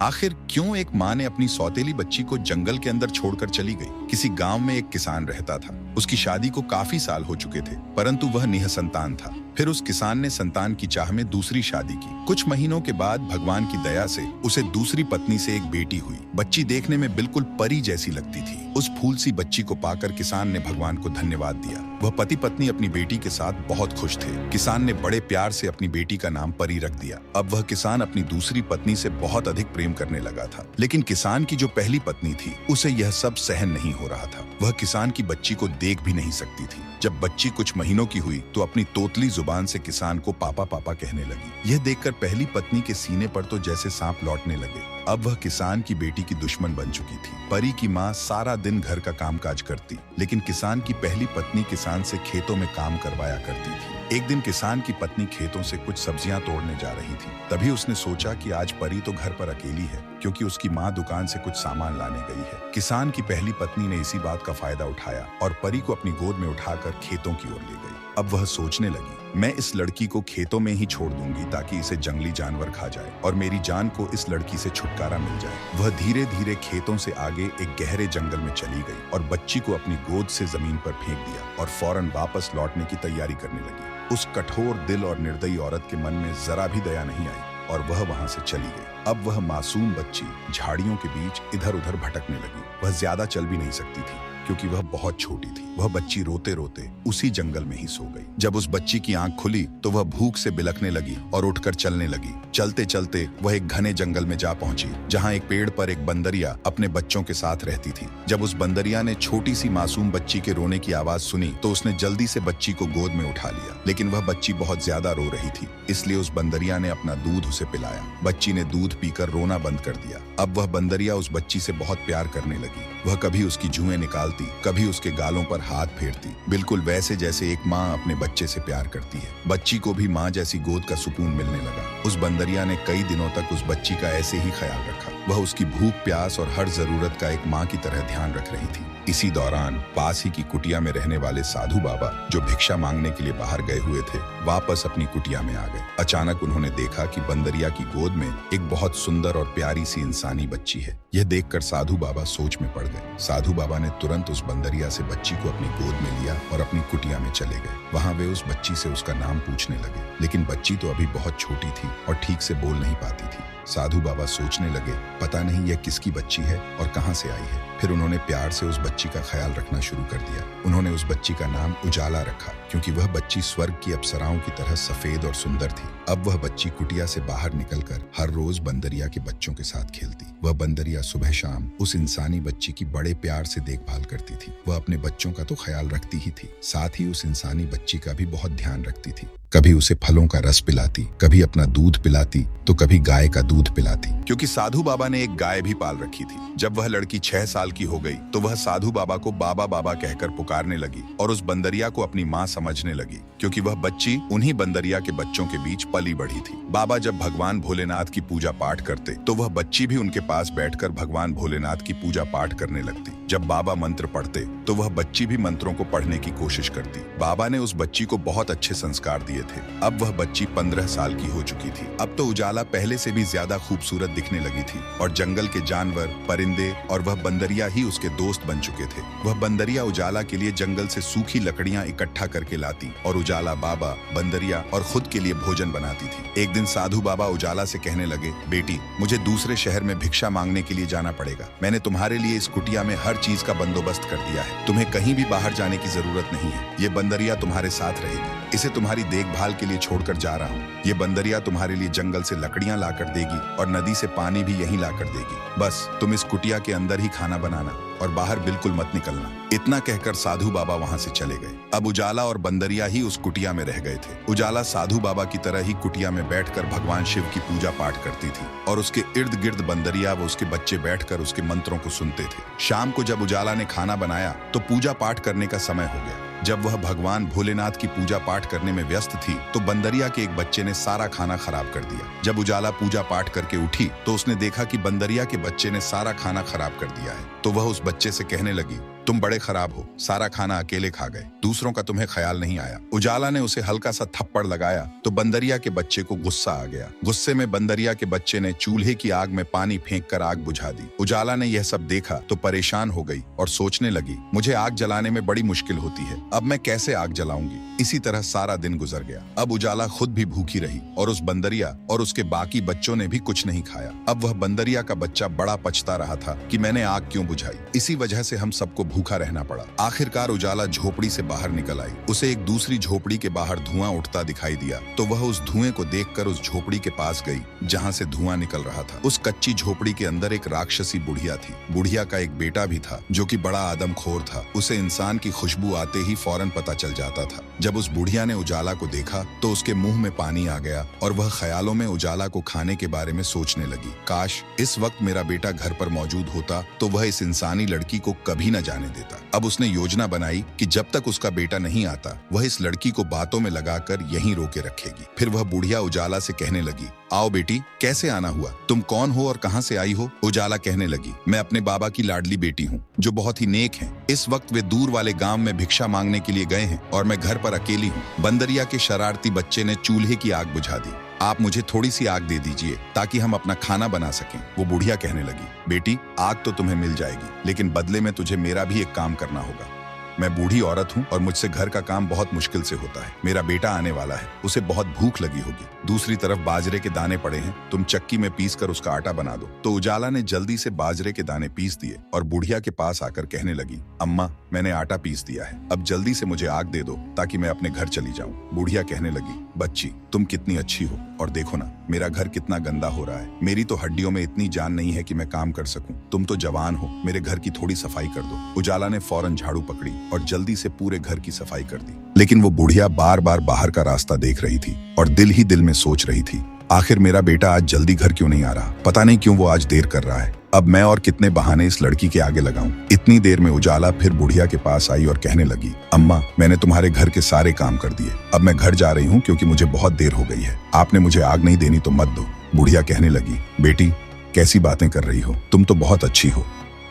आखिर क्यों एक माँ ने अपनी सौतेली बच्ची को जंगल के अंदर छोड़कर चली गई? किसी गांव में एक किसान रहता था। उसकी शादी को काफी साल हो चुके थे, परंतु वह निःसंतान था। फिर उस किसान ने संतान की चाह में दूसरी शादी की। कुछ महीनों के बाद भगवान की दया से उसे दूसरी पत्नी से एक बेटी हुई। बच्ची देखने में बिल्कुल परी जैसी लगती थी। उस फूल सी बच्ची को पाकर किसान ने भगवान को धन्यवाद दिया। वह पति पत्नी अपनी बेटी के साथ बहुत खुश थे। किसान ने बड़े प्यार से अपनी बेटी का नाम परी रख दिया। अब वह किसान अपनी दूसरी पत्नी से बहुत अधिक प्रेम करने लगा था। लेकिन किसान की जो पहली पत्नी थी, उसे यह सब सहन नहीं हो रहा था। वह किसान की बच्ची को देख भी नहीं सकती थी। जब बच्ची कुछ महीनों की हुई तो अपनी तोतली जुबान से किसान को पापा पापा कहने लगी। यह देखकर पहली पत्नी के सीने पर तो जैसे सांप लौटने लगे। अब वह किसान की बेटी की दुश्मन बन चुकी थी। परी की माँ सारा दिन घर का कामकाज करती, लेकिन किसान की पहली पत्नी किसान से खेतों में काम करवाया करती थी। एक दिन किसान की पत्नी खेतों से कुछ सब्जियां तोड़ने जा रही थी। तभी उसने सोचा कि आज परी तो घर पर अकेली है, क्योंकि उसकी माँ दुकान से कुछ सामान लाने गई है। किसान की पहली पत्नी ने इसी बात का फायदा उठाया और परी को अपनी गोद में उठाकर खेतों की ओर ले गई। अब वह सोचने लगी, मैं इस लड़की को खेतों में ही छोड़ दूंगी ताकि इसे जंगली जानवर खा जाए और मेरी जान को इस लड़की से छुटकारा मिल जाए। वह धीरे धीरे खेतों से आगे एक गहरे जंगल में चली गई और बच्ची को अपनी गोद से जमीन पर फेंक दिया और फौरन वापस लौटने की तैयारी करने लगी। उस कठोर दिल और निर्दयी औरत के मन में जरा भी दया नहीं आई और वह वहां से चली गई। अब वह मासूम बच्ची झाड़ियों के बीच इधर उधर भटकने लगी। वह ज्यादा चल भी नहीं सकती थी, क्योंकि वह बहुत छोटी थी। वह बच्ची रोते रोते उसी जंगल में ही सो गई। जब उस बच्ची की आंख खुली तो वह भूख से बिलखने लगी और उठकर चलने लगी। चलते चलते वह एक घने जंगल में जा पहुंची, जहां एक पेड़ पर एक बंदरिया अपने बच्चों के साथ रहती थी। जब उस बंदरिया ने छोटी सी मासूम बच्ची के रोने की आवाज सुनी तो उसने जल्दी से बच्ची को गोद में उठा लिया। लेकिन वह बच्ची बहुत ज्यादा रो रही थी, इसलिए उस बंदरिया ने अपना दूध उसे पिलाया। बच्ची ने दूध पीकर रोना बंद कर दिया। अब वह बंदरिया उस बच्ची से बहुत प्यार करने लगी। वह कभी उसकी जुएं निकालती, कभी उसके गालों पर हाथ फेरती, बिल्कुल वैसे जैसे एक माँ अपने बच्चे से प्यार करती है। बच्ची को भी माँ जैसी गोद का सुकून मिलने लगा। उस बंदरिया ने कई दिनों तक उस बच्ची का ऐसे ही ख्याल रखा। वह उसकी भूख प्यास और हर जरूरत का एक माँ की तरह ध्यान रख रही थी। इसी दौरान पास ही की कुटिया में रहने वाले साधु बाबा, जो भिक्षा मांगने के लिए बाहर गए हुए थे, वापस अपनी कुटिया में आ गए। अचानक उन्होंने देखा कि बंदरिया की गोद में एक बहुत सुंदर और प्यारी सी इंसानी बच्ची है। यह देखकर साधु बाबा सोच में पड़ गए। साधु बाबा ने तुरंत उस बंदरिया से बच्ची को अपनी गोद में लिया और अपनी कुटिया में चले गए। वहां वे उस बच्ची से उसका नाम पूछने लगे, लेकिन बच्ची तो अभी बहुत छोटी थी और ठीक से बोल नहीं पाती थी। साधु बाबा सोचने लगे, पता नहीं यह किसकी बच्ची है और कहां से आई है। फिर उन्होंने प्यार से उस बच्ची का ख्याल रखना शुरू कर दिया। उन्होंने उस बच्ची का नाम उजाला रखा, क्योंकि वह बच्ची स्वर्ग की अप्सराओं की तरह सफेद और सुंदर थी। अब वह बच्ची कुटिया से बाहर निकलकर हर रोज बंदरिया के बच्चों के साथ खेलती। वह बंदरिया सुबह शाम उस इंसानी बच्ची की बड़े प्यार से देखभाल करती थी। वह अपने बच्चों का तो ख्याल रखती ही थी, साथ ही उस इंसानी बच्ची का भी बहुत ध्यान रखती थी। कभी उसे फलों का रस पिलाती, कभी अपना दूध पिलाती, तो कभी गाय का दूध पिलाती। क्योंकि साधु बाबा ने एक गाय भी पाल रखी थी। जब वह लड़की 6 साल की हो गई तो वह साधु बाबा को बाबा बाबा कहकर पुकारने लगी और उस बंदरिया को अपनी माँ समझने लगी, क्योंकि वह बच्ची उन्हीं बंदरिया के बच्चों के बीच पली बढ़ी थी। बाबा जब भगवान भोलेनाथ की पूजा पाठ करते तो वह बच्ची भी उनके पास बैठकर भगवान भोलेनाथ की पूजा पाठ करने लगती। जब बाबा मंत्र पढ़ते तो वह बच्ची भी मंत्रों को पढ़ने की कोशिश करती। बाबा ने उस बच्ची को बहुत अच्छे संस्कार दिए थे। अब वह बच्ची 15 साल की हो चुकी थी। अब तो उजाला पहले से भी ज्यादा खूबसूरत दिखने लगी थी और जंगल के जानवर, परिंदे और वह बंदरिया ही उसके दोस्त बन चुके थे। वह बंदरिया उजाला के लिए जंगल से सूखी लकड़ियां इकट्ठा करके लाती और उजाला बाबा, बंदरिया और खुद के लिए भोजन बनाती थी। एक दिन साधु बाबा उजाला से कहने लगे, बेटी, मुझे दूसरे शहर में भिक्षा मांगने के लिए जाना पड़ेगा। मैंने तुम्हारे लिए इस कुटिया में हर चीज का बंदोबस्त कर दिया है। तुम्हें कहीं भी बाहर जाने की जरूरत नहीं है। ये बंदरिया तुम्हारे साथ रहेगी। इसे तुम्हारी देखभाल के लिए छोड़कर जा रहा हूँ। ये बंदरिया तुम्हारे लिए जंगल से लकड़ियां लाकर देगी और नदी से पानी भी यहीं लाकर देगी। बस तुम इस कुटिया के अंदर ही खाना बनाना और बाहर बिल्कुल मत निकलना। इतना कहकर साधु बाबा वहां से चले गए। अब उजाला और बंदरिया ही उस कुटिया में रह गए थे। उजाला साधु बाबा की तरह ही कुटिया में बैठकर भगवान शिव की पूजा पाठ करती थी और उसके इर्द गिर्द बंदरिया व उसके बच्चे बैठकर उसके मंत्रों को सुनते थे। शाम को जब उजाला ने खाना बनाया तो पूजा पाठ करने का समय हो गया। जब वह भगवान भोलेनाथ की पूजा पाठ करने में व्यस्त थी तो बंदरिया के एक बच्चे ने सारा खाना खराब कर दिया। जब उजाला पूजा पाठ करके उठी तो उसने देखा कि बंदरिया के बच्चे ने सारा खाना खराब कर दिया है। तो वह उस बच्चे से कहने लगी, तुम बड़े खराब हो, सारा खाना अकेले खा गए, दूसरों का तुम्हें ख्याल नहीं आया। उजाला ने उसे हल्का सा थप्पड़ लगाया तो बंदरिया के बच्चे को गुस्सा आ गया। गुस्से में बंदरिया के बच्चे ने चूल्हे की आग में पानी फेंक कर आग बुझा दी। उजाला ने यह सब देखा तो परेशान हो गई और सोचने लगी, मुझे आग जलाने में बड़ी मुश्किल होती है, अब मैं कैसे आग जलाऊंगी। इसी तरह सारा दिन गुजर गया। अब उजाला खुद भी भूखी रही और उस बंदरिया और उसके बाकी बच्चों ने भी कुछ नहीं खाया। अब वह बंदरिया का बच्चा बड़ा पछता रहा था कि मैंने आग क्यों बुझाई, इसी वजह से हम सबको भूखा रहना पड़ा। आखिरकार उजाला झोपड़ी से बाहर निकल आई। उसे एक दूसरी झोपड़ी के बाहर धुआं उठता दिखाई दिया तो वह उस धुएं को देखकर उस झोपड़ी के पास गई जहां से धुआं निकल रहा था। उस कच्ची झोपड़ी के अंदर एक राक्षसी बुढ़िया थी। बुढ़िया का एक बेटा भी था जो कि बड़ा आदमखोर था। उसे इंसान की खुशबू आते ही फौरन पता चल जाता था। जब उस बुढ़िया ने उजाला को देखा तो उसके मुंह में पानी आ गया और वह ख्यालों में उजाला को खाने के बारे में सोचने लगी। काश इस वक्त मेरा बेटा घर पर मौजूद होता तो वह इस इंसानी लड़की को कभी न जाने देता। अब उसने योजना बनाई कि जब तक उसका बेटा नहीं आता वह इस लड़की को बातों में लगाकर यहीं रोके रखेगी। फिर वह बुढ़िया उजाला से कहने लगी, आओ बेटी, कैसे आना हुआ, तुम कौन हो और कहां से आई हो। उजाला कहने लगी, मैं अपने बाबा की लाडली बेटी हूँ जो बहुत ही नेक हैं। इस वक्त वे दूर वाले गांव में भिक्षा मांगने के लिए गए हैं और मैं घर पर अकेली हूँ। बंदरिया के शरारती बच्चे ने चूल्हे की आग बुझा दी। आप मुझे थोड़ी सी आग दे दीजिए ताकि हम अपना खाना बना सकें। वो बुढ़िया कहने लगी, बेटी आग तो तुम्हें मिल जाएगी लेकिन बदले में तुझे मेरा भी एक काम करना होगा। मैं बूढ़ी औरत हूँ और मुझसे घर का काम बहुत मुश्किल से होता है। मेरा बेटा आने वाला है, उसे बहुत भूख लगी होगी। दूसरी तरफ बाजरे के दाने पड़े हैं, तुम चक्की में पीस कर उसका आटा बना दो। तो उजाला ने जल्दी से बाजरे के दाने पीस दिए और बुढ़िया के पास आकर कहने लगी, अम्मा मैंने आटा पीस दिया है, अब जल्दी से मुझे आग दे दो ताकि मैं अपने घर चली जाऊं। बुढ़िया कहने लगी, बच्ची तुम कितनी अच्छी हो और देखो ना मेरा घर कितना गंदा हो रहा है। मेरी तो हड्डियों में इतनी जान नहीं है कि मैं काम कर सकूं। तुम तो जवान हो, मेरे घर की थोड़ी सफाई कर दो। उजाला ने फौरन झाड़ू पकड़ी और जल्दी से पूरे घर की सफाई कर दी। लेकिन वो बुढ़िया बार बार बाहर का रास्ता देख रही थी और दिल ही दिल में सोच रही थी, आखिर मेरा बेटा आज जल्दी घर क्यों नहीं आ रहा, पता नहीं क्यों वो आज देर कर रहा है। अब मैं और कितने बहाने इस लड़की के आगे लगाऊं। इतनी देर में उजाला फिर बुढ़िया के पास आई और कहने लगी, अम्मा मैंने तुम्हारे घर के सारे काम कर दिए, अब मैं घर जा रही हूँ क्योंकि मुझे बहुत देर हो गई है। आपने मुझे आग नहीं देनी तो मत दो। बुढ़िया कहने लगी, बेटी कैसी बातें कर रही हो, तुम तो बहुत अच्छी हो।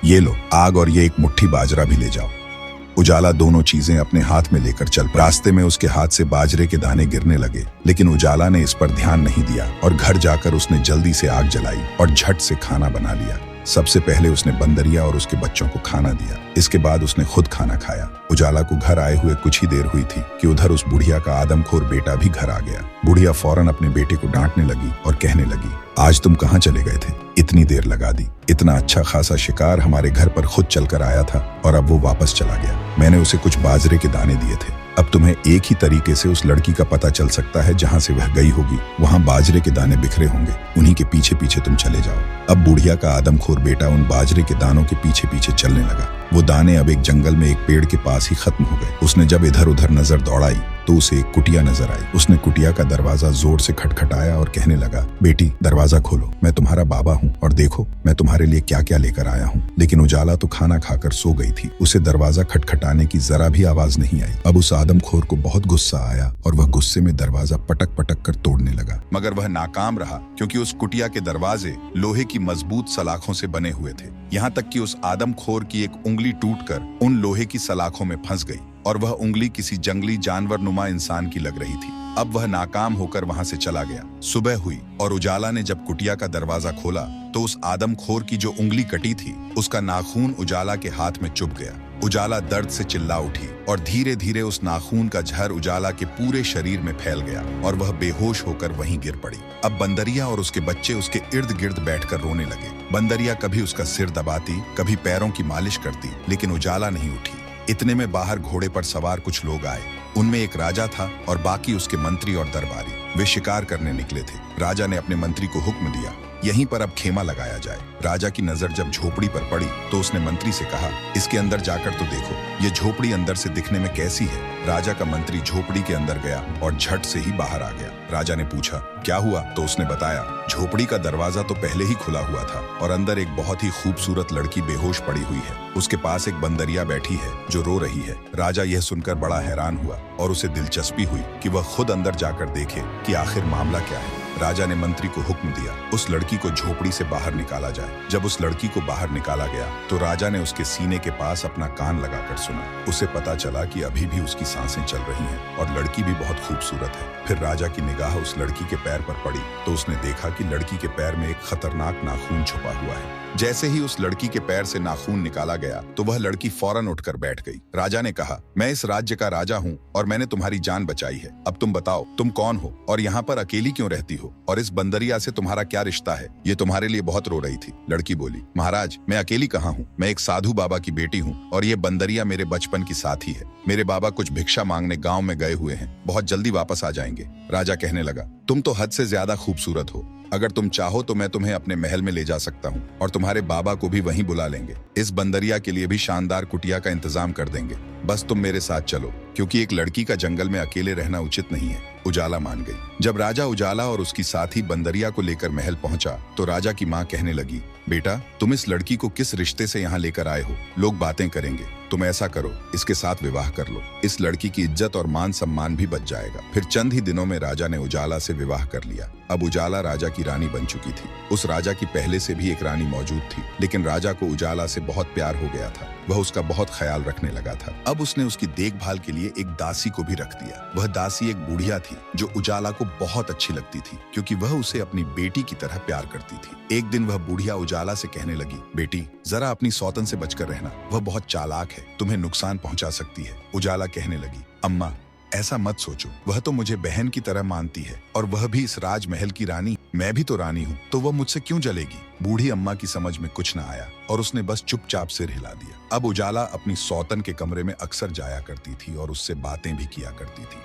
ये लो आग और ये एक मुट्ठी बाजरा भी ले जाओ। उजाला दोनों चीजें अपने हाथ में लेकर चल। रास्ते में उसके हाथ से बाजरे के दाने गिरने लगे लेकिन उजाला ने इस पर ध्यान नहीं दिया और घर जाकर उसने जल्दी से आग जलाई और झट से खाना बना लिया। सबसे पहले उसने बंदरिया और उसके बच्चों को खाना दिया, इसके बाद उसने खुद खाना खाया। उजाला को घर आए हुए कुछ ही देर हुई थी कि उधर उस बुढ़िया का आदमखोर बेटा भी घर आ गया। बुढ़िया फौरन अपने बेटे को डांटने लगी और कहने लगी, आज तुम कहाँ चले गए थे, इतनी देर लगा दी। इतना अच्छा खासा शिकार हमारे घर पर खुद चलकर आया था और अब वो वापस चला गया। मैंने उसे कुछ बाजरे के दाने दिए थे। अब तुम्हें एक ही तरीके से उस लड़की का पता चल सकता है, जहां से वह गई होगी वहां बाजरे के दाने बिखरे होंगे, उन्हीं के पीछे पीछे तुम चले जाओ। अब बुढ़िया का आदमखोर बेटा उन बाजरे के दानों के पीछे पीछे चलने लगा। वो दाने अब एक जंगल में एक पेड़ के पास ही खत्म हो गए। उसने जब इधर उधर नजर दौड़ाई तो उसे एक कुटिया नजर आई। उसने कुटिया का दरवाजा जोर से खटखटाया और कहने लगा, बेटी दरवाजा खोलो, मैं तुम्हारा बाबा हूँ और देखो मैं तुम्हारे लिए क्या क्या लेकर आया हूँ। लेकिन उजाला तो खाना खाकर सो गई थी, उसे दरवाजा खटखटाने की जरा भी आवाज नहीं आई। अब उस आदमखोर को बहुत गुस्सा आया और वह गुस्से में दरवाजा पटक पटक कर तोड़ने लगा, मगर वह नाकाम रहा क्योंकि उस कुटिया के दरवाजे लोहे की मजबूत सलाखों से बने हुए थे। यहाँ तक कि उस आदमखोर की एक उंगली टूटकर उन लोहे की सलाखों में फंस गई और वह उंगली किसी जंगली जानवर नुमा इंसान की लग रही थी। अब वह नाकाम होकर वहां से चला गया। सुबह हुई और उजाला ने जब कुटिया का दरवाजा खोला तो उस आदमखोर की जो उंगली कटी थी उसका नाखून उजाला के हाथ में चुभ गया। उजाला दर्द से चिल्ला उठी और धीरे धीरे उस नाखून का जहर उजाला के पूरे शरीर में फैल गया और वह बेहोश होकर वहीं गिर पड़ी। अब बंदरिया और उसके बच्चे उसके इर्द गिर्द बैठकर रोने लगे। बंदरिया कभी उसका सिर दबाती, कभी पैरों की मालिश करती, लेकिन उजाला नहीं उठी। इतने में बाहर घोड़े पर सवार कुछ लोग आए। उनमें एक राजा था और बाकी उसके मंत्री और दरबारी। वे शिकार करने निकले थे। राजा ने अपने मंत्री को हुक्म दिया, यहीं पर अब खेमा लगाया जाए। राजा की नजर जब झोपड़ी पर पड़ी तो उसने मंत्री से कहा, इसके अंदर जाकर तो देखो, ये झोपड़ी अंदर से दिखने में कैसी है। राजा का मंत्री झोपड़ी के अंदर गया और झट से ही बाहर आ गया। राजा ने पूछा, क्या हुआ? तो उसने बताया, झोपड़ी का दरवाजा तो पहले ही खुला हुआ था और अंदर एक बहुत ही खूबसूरत लड़की बेहोश पड़ी हुई है। उसके पास एक बंदरिया बैठी है जो रो रही है। राजा यह सुनकर बड़ा हैरान हुआ और उसे दिलचस्पी हुई कि वह खुद अंदर जाकर देखे कि आखिर मामला क्या है। राजा ने मंत्री को हुक्म दिया, उस लड़की को झोपड़ी से बाहर निकाला जाए। जब उस लड़की को बाहर निकाला गया तो राजा ने उसके सीने के पास अपना कान लगाकर सुना। उसे पता चला कि अभी भी उसकी सांसें चल रही हैं और लड़की भी बहुत खूबसूरत है। फिर राजा की निगाह उस लड़की के पैर पर पड़ी तो उसने देखा कि लड़की के पैर में एक खतरनाक नाखून छुपा हुआ है। जैसे ही उस लड़की के पैर से नाखून निकाला गया तो वह लड़की फौरन उठकर बैठ गई। राजा ने कहा, मैं इस राज्य का राजा हूँ और मैंने तुम्हारी जान बचाई है। अब तुम बताओ, तुम कौन हो और यहाँ पर अकेली क्यों रहती हो, और इस बंदरिया से तुम्हारा क्या रिश्ता है? ये तुम्हारे लिए बहुत रो रही थी। लड़की बोली, महाराज, मैं अकेली कहाँ हूँ, मैं एक साधु बाबा की बेटी हूँ और ये बंदरिया मेरे बचपन की साथी है। मेरे बाबा कुछ भिक्षा मांगने गाँव में गए हुए हैं, बहुत जल्दी वापस आ जाएंगे। राजा कहने लगा, तुम तो हद से ज्यादा खूबसूरत हो। अगर तुम चाहो तो मैं तुम्हें अपने महल में ले जा सकता हूँ और तुम्हारे बाबा को भी वहीं बुला लेंगे। इस बंदरिया के लिए भी शानदार कुटिया का इंतजाम कर देंगे। बस तुम मेरे साथ चलो, क्योंकि एक लड़की का जंगल में अकेले रहना उचित नहीं है। उजाला मान गई। जब राजा उजाला और उसकी साथी बंदरिया को लेकर महल पहुंचा तो राजा की माँ कहने लगी, बेटा, तुम इस लड़की को किस रिश्ते से यहाँ लेकर आए हो? लोग बातें करेंगे। तुम ऐसा करो, इसके साथ विवाह कर लो। इस लड़की की इज्जत और मान सम्मान भी बच जाएगा। फिर चंद ही दिनों में राजा ने उजाला से विवाह कर लिया। अब उजाला राजा की रानी बन चुकी थी। उस राजा की पहले से भी एक रानी मौजूद थी, लेकिन राजा को उजाला से बहुत प्यार हो गया था। वह उसका बहुत ख्याल रखने लगा था। अब उसने उसकी देखभाल के लिए एक दासी को भी रख दिया। वह दासी एक बुढ़िया थी जो उजाला को बहुत अच्छी लगती थी, क्योंकि वह उसे अपनी बेटी की तरह प्यार करती थी। एक दिन वह बुढ़िया उजाला से कहने लगी, बेटी, जरा अपनी सौतन से बचकर रहना, वह बहुत चालाक है, तुम्हें नुकसान पहुंचा सकती है। उजाला कहने लगी, अम्मा, ऐसा मत सोचो, वह तो मुझे बहन की तरह मानती है और वह भी इस राजमहल की रानी। मैं भी तो रानी हूँ, तो वह मुझसे क्यों जलेगी? बूढ़ी अम्मा की समझ में कुछ न आया और उसने बस चुपचाप सिर हिला दिया। अब उजाला अपनी सौतन के कमरे में अक्सर जाया करती थी और उससे बातें भी किया करती थी।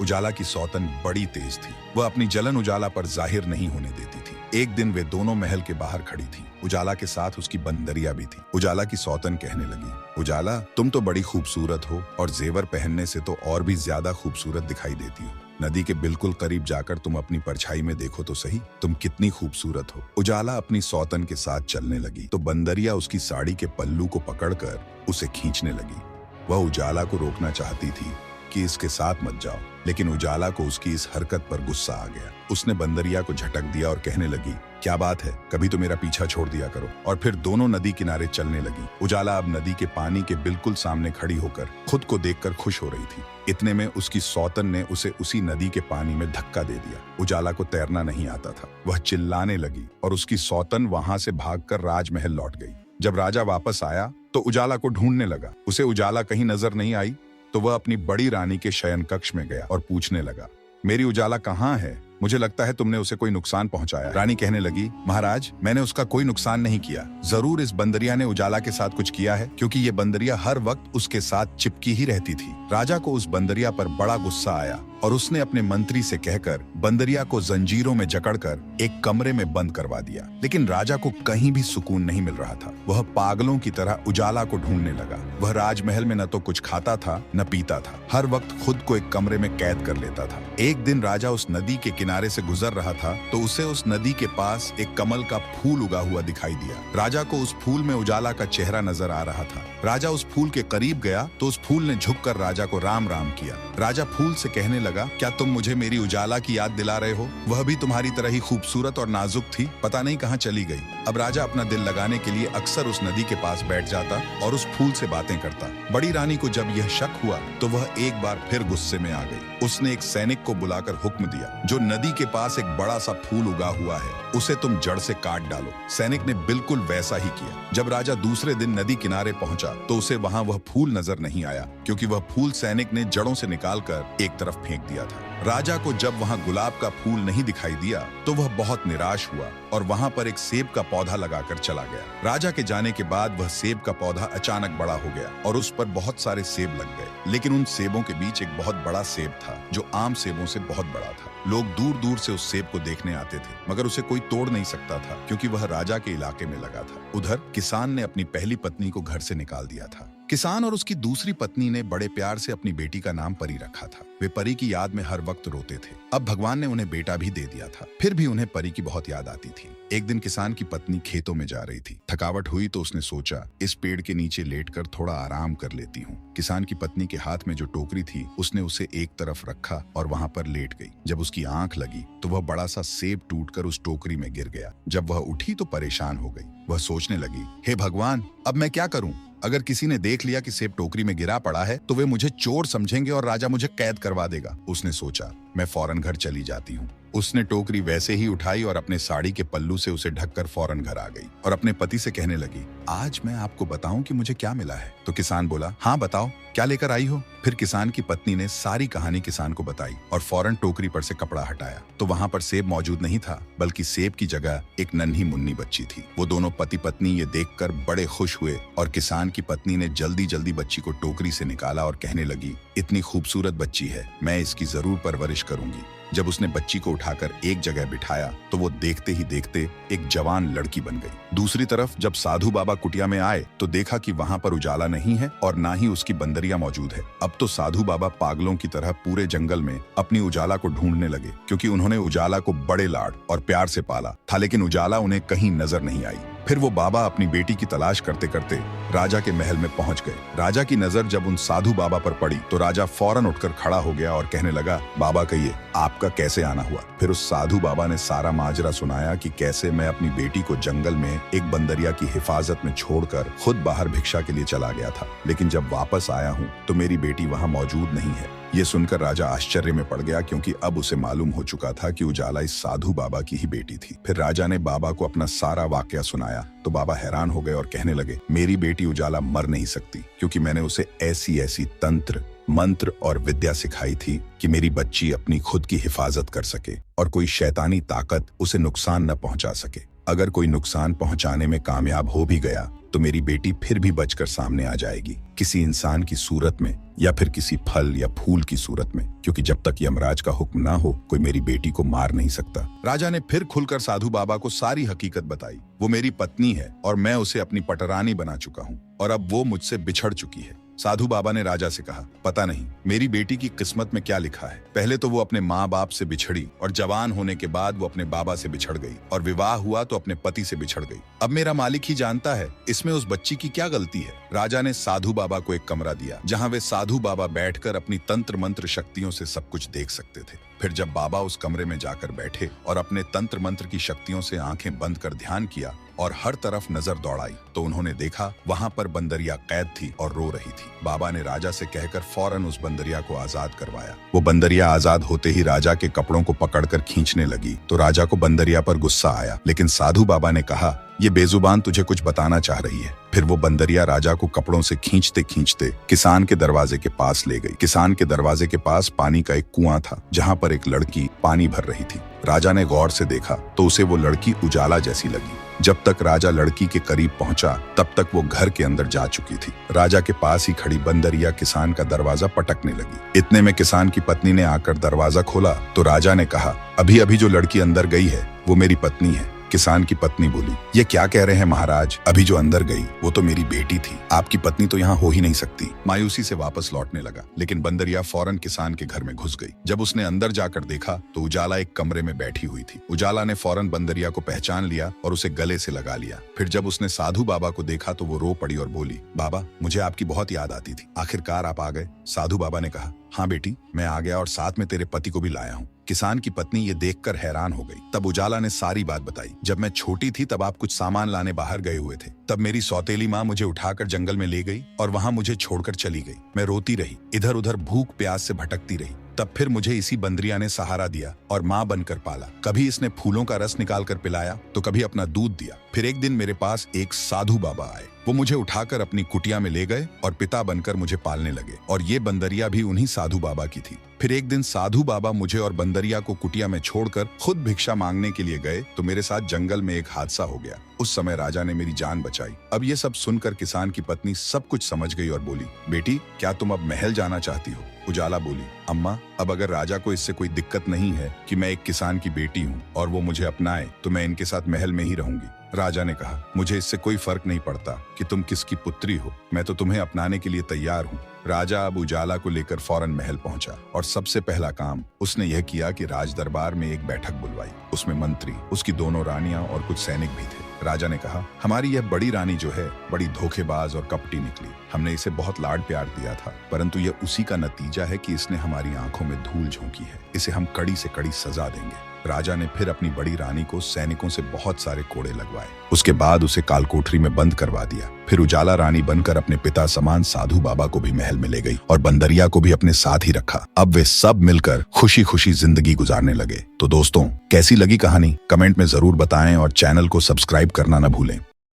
उजाला की सौतन बड़ी तेज थी। वह अपनी जलन उजाला पर जाहिर नहीं होने देती थी। एक दिन वे दोनों महल के बाहर खड़ी थी। उजाला के साथ उसकी बंदरिया भी थी। उजाला की सौतन कहने लगी, उजाला, तुम तो बड़ी खूबसूरत हो और जेवर पहनने से तो और भी ज्यादा खूबसूरत दिखाई देती हो। नदी के बिल्कुल करीब जाकर तुम अपनी परछाई में देखो तो सही, तुम कितनी खूबसूरत हो। उजाला अपनी सौतन के साथ चलने लगी तो बंदरिया उसकी साड़ी के पल्लू को पकड़कर उसे खींचने लगी। वह उजाला को रोकना चाहती थी कि इसके साथ मत जाओ, लेकिन उजाला को उसकी इस हरकत पर गुस्सा आ गया। उसने बंदरिया को झटक दिया और कहने लगी, क्या बात है, कभी तो मेरा पीछा छोड़ दिया करो। और फिर दोनों नदी किनारे चलने लगी। उजाला अब नदी के पानी के बिल्कुल सामने खड़ी होकर खुद को देखकर खुश हो रही थी। इतने में उसकी सौतन ने उसे उसी नदी के पानी में धक्का दे दिया। उजाला को तैरना नहीं आता था। वह चिल्लाने लगी और उसकी सौतन वहां से भागकर राजमहल लौट गई। जब राजा वापस आया तो उजाला को ढूंढने लगा। उसे उजाला कहीं नजर नहीं आई तो वह अपनी बड़ी रानी के शयन कक्ष में गया और पूछने लगा, मेरी उजाला कहाँ है? मुझे लगता है तुमने उसे कोई नुकसान पहुंचाया। रानी कहने लगी, महाराज, मैंने उसका कोई नुकसान नहीं किया। जरूर इस बंदरिया ने उजाला के साथ कुछ किया है, क्योंकि ये बंदरिया हर वक्त उसके साथ चिपकी ही रहती थी। राजा को उस बंदरिया पर बड़ा गुस्सा आया और उसने अपने मंत्री से कहकर बंदरिया को जंजीरों में जकड़कर एक कमरे में बंद करवा दिया। लेकिन राजा को कहीं भी सुकून नहीं मिल रहा था। वह पागलों की तरह उजाला को ढूंढने लगा। वह राजमहल में न तो कुछ खाता था न पीता था। हर वक्त खुद को एक कमरे में कैद कर लेता था। एक दिन राजा उस नदी के किनारे से गुजर रहा था तो उसे उस नदी के पास एक कमल का फूल उगा हुआ दिखाई दिया। राजा को उस फूल में उजाला का चेहरा नजर आ रहा था। राजा उस फूल के करीब गया तो उस फूल ने झुककर राजा को राम राम किया। राजा फूल से कहने लगा, क्या तुम मुझे मेरी उजाला की याद दिला रहे हो? वह भी तुम्हारी तरह ही खूबसूरत और नाजुक थी, पता नहीं कहाँ चली गई। अब राजा अपना दिल लगाने के लिए अक्सर उस नदी के पास बैठ जाता और उस फूल से बातें करता। बड़ी रानी को जब यह शक हुआ तो वह एक बार फिर गुस्से में आ गई। उसने एक सैनिक को बुलाकर हुक्म दिया, जो नदी के पास एक बड़ा सा फूल उगा हुआ है, उसे तुम जड़ से काट डालो। सैनिक ने बिल्कुल वैसा ही किया। जब राजा दूसरे दिन नदी किनारे पहुंचा तो उसे वहां वह फूल नजर नहीं आया, क्योंकि वह फूल सैनिक ने जड़ों से निकालकर एक तरफ फेंक दिया था। राजा को जब वहां गुलाब का फूल नहीं दिखाई दिया तो वह बहुत निराश हुआ और वहां पर एक सेब का पौधा लगाकर चला गया। राजा के जाने के बाद वह सेब का पौधा अचानक बड़ा हो गया और उस पर बहुत सारे सेब लग गए। लेकिन उन सेबों के बीच एक बहुत बड़ा सेब था, जो आम सेबों से बहुत बड़ा था। लोग दूर दूर से उस सेब को देखने आते थे, मगर उसे कोई तोड़ नहीं सकता था, क्योंकि वह राजा के इलाके में लगा था। उधर किसान ने अपनी पहली पत्नी को घर से निकाल दिया था। किसान और उसकी दूसरी पत्नी ने बड़े प्यार से अपनी बेटी का नाम परी रखा था। वे परी की याद में हर वक्त रोते थे। अब भगवान ने उन्हें बेटा भी दे दिया था, फिर भी उन्हें परी की बहुत याद आती थी। एक दिन किसान की पत्नी खेतों में जा रही थी। थकावट हुई तो उसने सोचा इस पेड़ के नीचे लेटकर थोड़ा आराम कर लेती हूँ। किसान की पत्नी के हाथ में जो टोकरी थी उसने उसे एक तरफ रखा और वहां पर लेट गई। जब उसकी आंख लगी तो वह बड़ा सा सेब टूटकर उस टोकरी में गिर गया। जब वह उठी तो परेशान हो गई। वह सोचने लगी, हे भगवान, अब मैं क्या करूं? अगर किसी ने देख लिया कि सेब टोकरी में गिरा पड़ा है तो वे मुझे चोर समझेंगे और राजा मुझे कैद करवा देगा। उसने सोचा, मैं फौरन घर चली जाती हूँ। उसने टोकरी वैसे ही उठाई और अपने साड़ी के पल्लू से उसे ढककर फौरन घर आ गई और अपने पति से कहने लगी, आज मैं आपको बताऊं कि मुझे क्या मिला है। तो किसान बोला, हाँ बताओ, क्या लेकर आई हो? फिर किसान की पत्नी ने सारी कहानी किसान को बताई और फौरन टोकरी पर से कपड़ा हटाया तो वहां पर सेब मौजूद नहीं था, बल्कि सेब की जगह एक नन्ही मुन्नी बच्ची थी। वो दोनों पति पत्नी ये देखकर बड़े खुश हुए और किसान की पत्नी ने जल्दी जल्दी बच्ची को टोकरी से निकाला और कहने लगी, इतनी खूबसूरत बच्ची है, मैं इसकी जरूर परवरिश करूंगी। जब उसने बच्ची को उठाकर एक जगह बिठाया तो वो देखते ही देखते एक जवान लड़की बन गई। दूसरी तरफ जब साधु बाबा कुटिया में आए तो देखा कि वहां पर उजाला नहीं है और ना ही उसकी बंदरिया मौजूद है। अब तो साधु बाबा पागलों की तरह पूरे जंगल में अपनी उजाला को ढूंढने लगे, क्योंकि उन्होंने उजाला को बड़े लाड और प्यार से पाला था, लेकिन उजाला उन्हें कहीं नजर नहीं आई। फिर वो बाबा अपनी बेटी की तलाश करते करते राजा के महल में पहुंच गए। राजा की नजर जब उन साधु बाबा पर पड़ी तो राजा फौरन उठकर खड़ा हो गया और कहने लगा, बाबा कहिए, आपका कैसे आना हुआ? फिर उस साधु बाबा ने सारा माजरा सुनाया कि कैसे मैं अपनी बेटी को जंगल में एक बंदरिया की हिफाजत में छोड़कर खुद बाहर भिक्षा के लिए चला गया था, लेकिन जब वापस आया हूँ तो मेरी बेटी वहाँ मौजूद नहीं है। ये सुनकर राजा आश्चर्य में पड़ गया, क्योंकि अब उसे मालूम हो चुका था कि उजाला इस साधु बाबा की ही बेटी थी। फिर राजा ने बाबा को अपना सारा वाकया सुनाया तो बाबा हैरान हो गए और कहने लगे, मेरी बेटी उजाला मर नहीं सकती, क्योंकि मैंने उसे ऐसी ऐसी तंत्र मंत्र और विद्या सिखाई थी कि मेरी बच्ची अपनी खुद की हिफाजत कर सके और कोई शैतानी ताकत उसे नुकसान न पहुंचा सके। अगर कोई नुकसान पहुंचाने में कामयाब हो भी गया तो मेरी बेटी फिर भी बचकर सामने आ जाएगी, किसी इंसान की सूरत में या फिर किसी फल या फूल की सूरत में, क्योंकि जब तक यमराज का हुक्म ना हो कोई मेरी बेटी को मार नहीं सकता। राजा ने फिर खुलकर साधु बाबा को सारी हकीकत बताई। वो मेरी पत्नी है और मैं उसे अपनी पटरानी बना चुका हूँ और अब वो मुझसे बिछड़ चुकी है। साधु बाबा ने राजा से कहा, पता नहीं मेरी बेटी की किस्मत में क्या लिखा है। पहले तो वो अपने माँ बाप से बिछड़ी और जवान होने के बाद वो अपने बाबा से बिछड़ गई और विवाह हुआ तो अपने पति से बिछड़ गई। अब मेरा मालिक ही जानता है इसमें उस बच्ची की क्या गलती है। राजा ने साधु बाबा को एक कमरा दिया जहाँ वे साधु बाबा बैठकर अपनी तंत्र मंत्र शक्तियों से सब कुछ देख सकते थे। फिर जब बाबा उस कमरे में जाकर बैठे और अपने तंत्र मंत्र की शक्तियों से आंखें बंद कर ध्यान किया और हर तरफ नजर दौड़ाई तो उन्होंने देखा वहां पर बंदरिया कैद थी और रो रही थी। बाबा ने राजा से कहकर फौरन उस बंदरिया को आजाद करवाया। वो बंदरिया आजाद होते ही राजा के कपड़ों को पकड़कर खींचने लगी तो राजा को बंदरिया पर गुस्सा आया, लेकिन साधु बाबा ने कहा, ये बेजुबान तुझे कुछ बताना चाह रही है। फिर वो बंदरिया राजा को कपड़ों से खींचते खींचते किसान के दरवाजे के पास ले गई। किसान के दरवाजे के पास पानी का एक कुआं था जहाँ पर एक लड़की पानी भर रही थी। राजा ने गौर से देखा तो उसे वो लड़की उजाला जैसी लगी। जब तक राजा लड़की के करीब पहुंचा तब तक वो घर के अंदर जा चुकी थी। राजा के पास ही खड़ी बंदरिया किसान का दरवाजा पटकने लगी। इतने में किसान की पत्नी ने आकर दरवाजा खोला तो राजा ने कहा, अभी अभी जो लड़की अंदर गई है वो मेरी पत्नी है। किसान की पत्नी बोली, ये क्या कह रहे हैं महाराज, अभी जो अंदर गई वो तो मेरी बेटी थी, आपकी पत्नी तो यहाँ हो ही नहीं सकती। मायूसी से वापस लौटने लगा, लेकिन बंदरिया फौरन किसान के घर में घुस गई। जब उसने अंदर जाकर देखा तो उजाला एक कमरे में बैठी हुई थी। उजाला ने फौरन बंदरिया को पहचान लिया और उसे गले से लगा लिया। फिर जब उसने साधु बाबा को देखा तो वो रो पड़ी और बोली, बाबा मुझे आपकी बहुत याद आती थी, आखिरकार आप आ गए। साधु बाबा ने कहा, हाँ बेटी, मैं आ गया और साथ में तेरे पति को भी लाया हूँ। किसान की पत्नी ये देखकर हैरान हो गई। तब उजाला ने सारी बात बताई। जब मैं छोटी थी तब आप कुछ सामान लाने बाहर गए हुए थे। तब मेरी सौतेली माँ मुझे उठाकर जंगल में ले गई और वहाँ मुझे छोड़कर चली गई। मैं रोती रही, इधर उधर भूख प्यास से भटकती रही। तब फिर मुझे इसी बंदरिया ने सहारा दिया और माँ बनकर पाला। कभी इसने फूलों का रस निकाल कर पिलाया तो कभी अपना दूध दिया। फिर एक दिन मेरे पास एक साधु बाबा आए। वो मुझे उठाकर अपनी कुटिया में ले गए और पिता बनकर मुझे पालने लगे और ये बंदरिया भी उन्हीं साधु बाबा की थी। फिर एक दिन साधु बाबा मुझे और बंदरिया को कुटिया में छोड़कर खुद भिक्षा मांगने के लिए गए तो मेरे साथ जंगल में एक हादसा हो गया। उस समय राजा ने मेरी जान बचाई। अब ये सब सुनकर किसान की पत्नी सब कुछ समझ गई और बोली, बेटी क्या तुम अब महल जाना चाहती हो? उजाला बोली, अम्मा अब अगर राजा को इससे कोई दिक्कत नहीं है कि मैं एक किसान की बेटी हूँ और वो मुझे अपनाए तो मैं इनके साथ महल में ही रहूंगी। राजा ने कहा, मुझे इससे कोई फर्क नहीं पड़ता कि तुम किसकी पुत्री हो, मैं तो तुम्हें अपनाने के लिए तैयार हूँ। राजा अब उजाला को लेकर फौरन महल पहुंचा और सबसे पहला काम उसने यह किया कि राज दरबार में एक बैठक बुलवाई। उसमें मंत्री, उसकी दोनों रानियां और कुछ सैनिक भी थे। राजा ने कहा, हमारी यह बड़ी रानी जो है बड़ी धोखेबाज और कपटी निकली। हमने इसे बहुत लाड प्यार दिया था, परंतु यह उसी का नतीजा है कि इसने हमारी आंखों में धूल झोंकी है। इसे हम कड़ी से कड़ी सजा देंगे। राजा ने फिर अपनी बड़ी रानी को सैनिकों से बहुत सारे कोड़े लगवाए। उसके बाद उसे कालकोठरी में बंद करवा दिया। फिर उजाला रानी बनकर अपने पिता समान साधु बाबा को भी महल में ले गई और बंदरिया को भी अपने साथ ही रखा। अब वे सब मिलकर खुशी खुशी जिंदगी गुजारने लगे। तो दोस्तों, कैसी लगी कहानी कमेंट में जरूर बताएं और चैनल को सब्सक्राइब करना न भूलें।